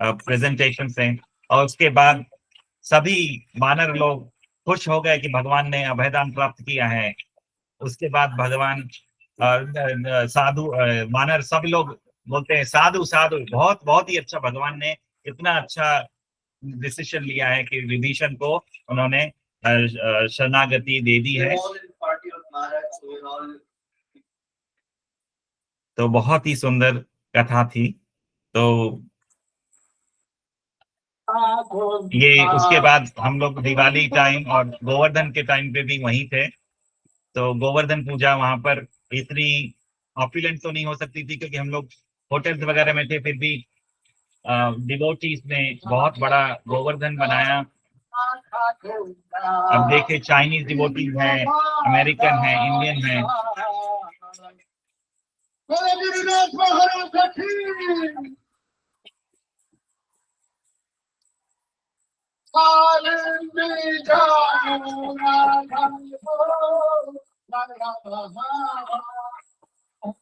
[SPEAKER 3] प्रेजेंटेशन हैं। और उसके बाद सभी वानर लोग खुश हो गए कि भगवान ने अभयदान प्राप्त किया है। उसके बाद भगवान साधु वानर सब लोग बोलते हैं साधु साधु, बहुत बहुत ही अच्छा, भगवान ने इतना अच्छा डिसीजन लिया है कि विभीषण को उन्होंने शरणागति दे दी है। तो बहुत ही सुंदर कथा थी। तो ये उसके बाद हम लोग दिवाली टाइम और गोवर्धन के टाइम पे भी वहीं थे। तो गोवर्धन पूजा वहां पर इतनी ऑपुलेंट तो नहीं हो सकती थी क्योंकि हम लोग होटल्स वगैरह में थे, फिर भी डिवोटीज ने बहुत बड़ा गोवर्धन बनाया। अब देखे चाइनीज डिवोटीज हैं, अमेरिकन हैं, इंडियन हैं।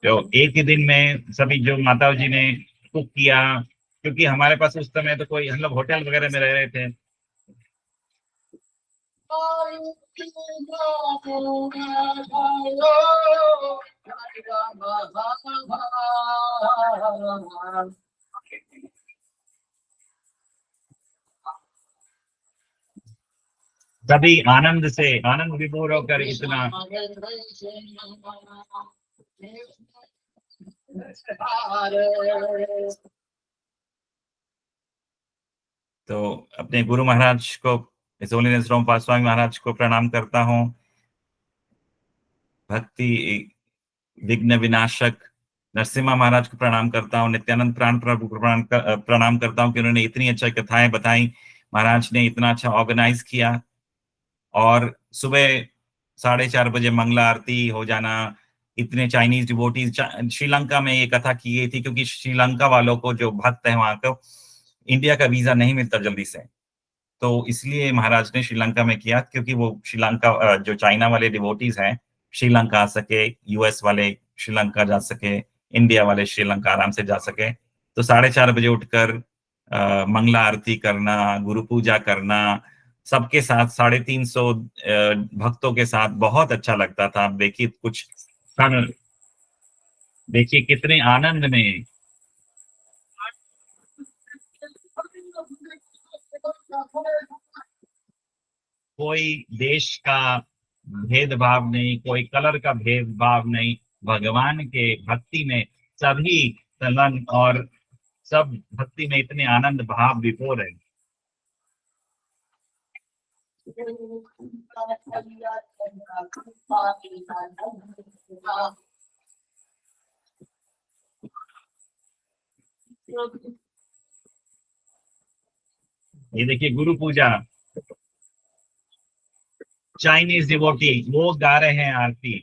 [SPEAKER 3] तो एक ही दिन में सभी जो माता जी ने कुक किया, क्योंकि हमारे पास उस समय तो कोई, हम लोग होटल वगैरह में रह रहे थे, सभी आनंद से आनंद विभोर होकर इतना तो अपने गुरु महाराज को, हिज होलीनेस रोमपाल स्वामी महाराज को प्रणाम करता हूँ। भक्ति विघ्न विनाशक नरसिम्हा महाराज को प्रणाम करता हूँ। नित्यानंद प्राण प्रभु को प्रणाम करता हूँ कि उन्होंने इतनी अच्छी कथाएं बताई, महाराज ने इतना अच्छा ऑर्गेनाइज किया। और सुबह 4:30 बजे मंगला आरती हो जाना, इतने चाइनीज डिवोटीज, श्रीलंका में ये कथा की गई थी क्योंकि श्रीलंका वालों को जो भक्त है वहां को इंडिया का वीजा नहीं मिलता जल्दी से, तो इसलिए महाराज ने श्रीलंका में किया, क्योंकि वो श्रीलंका जो चाइना वाले डिवोटीज हैं श्रीलंका आ सके, यूएस वाले श्रीलंका जा सके, इंडिया वाले श्रीलंका आराम से जा सके। तो 4:30 बजे उठकर मंगला आरती करना, गुरु पूजा करना, सबके साथ 350 भक्तों के साथ बहुत अच्छा लगता था। देखिए कुछ क्षण, देखिए कितने आनंद में, कोई देश का भेदभाव नहीं, कोई कलर का भेदभाव नहीं, भगवान के भक्ति में सभी संलग्न और सब भक्ति में इतने आनंद भाव विभोर है। ये देखिए गुरु पूजा, चाइनीज डिवोटी वो गा रहे हैं आरती।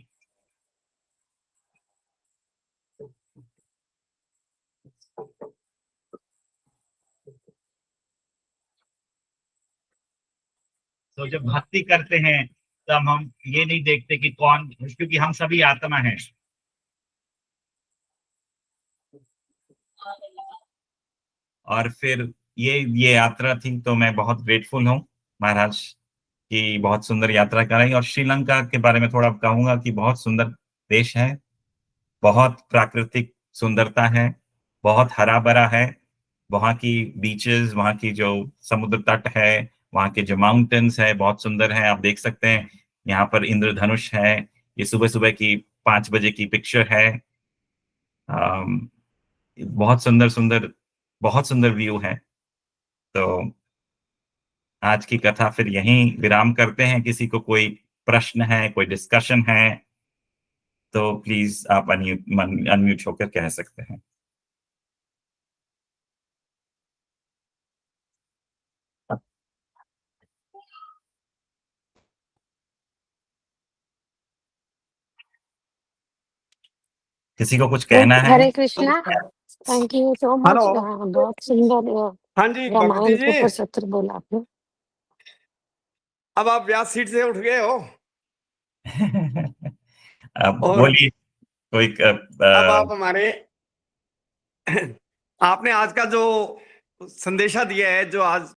[SPEAKER 3] तो जब भक्ति करते हैं तब हम ये नहीं देखते कि कौन, क्योंकि हम सभी आत्मा हैं। और फिर ये यात्रा थी, तो मैं बहुत ग्रेटफुल हूँ महाराज की बहुत सुंदर यात्रा कराई। और श्रीलंका के बारे में थोड़ा कहूंगा कि बहुत सुंदर देश है, बहुत प्राकृतिक सुंदरता है, बहुत हरा भरा है। वहाँ की बीचेस, वहाँ की जो समुद्र तट है, वहाँ के जो माउंटेन्स है बहुत सुंदर है। आप देख सकते हैं यहाँ पर इंद्रधनुष है, ये सुबह सुबह की 5 बजे की पिक्चर है। बहुत सुंदर बहुत सुंदर व्यू है। तो आज की कथा फिर यहीं विराम करते हैं। किसी को कोई प्रश्न है, कोई डिस्कशन है तो प्लीज आप अनम्यूट होकर कह सकते हैं। किसी को कुछ कहना है?
[SPEAKER 4] Hare Krishna, thank you so much.
[SPEAKER 5] Hello.
[SPEAKER 4] बहुत सुंदर
[SPEAKER 5] हाँ जी भक्ति
[SPEAKER 4] रामायण के
[SPEAKER 5] जी,
[SPEAKER 4] ऊपर सत्र बोला आपने।
[SPEAKER 5] अब आप व्यास सीट से उठ गए हो
[SPEAKER 3] अब
[SPEAKER 5] और
[SPEAKER 3] बोलिए कोई
[SPEAKER 5] अब आप हमारे आपने आज का जो संदेशा दिया है, जो आज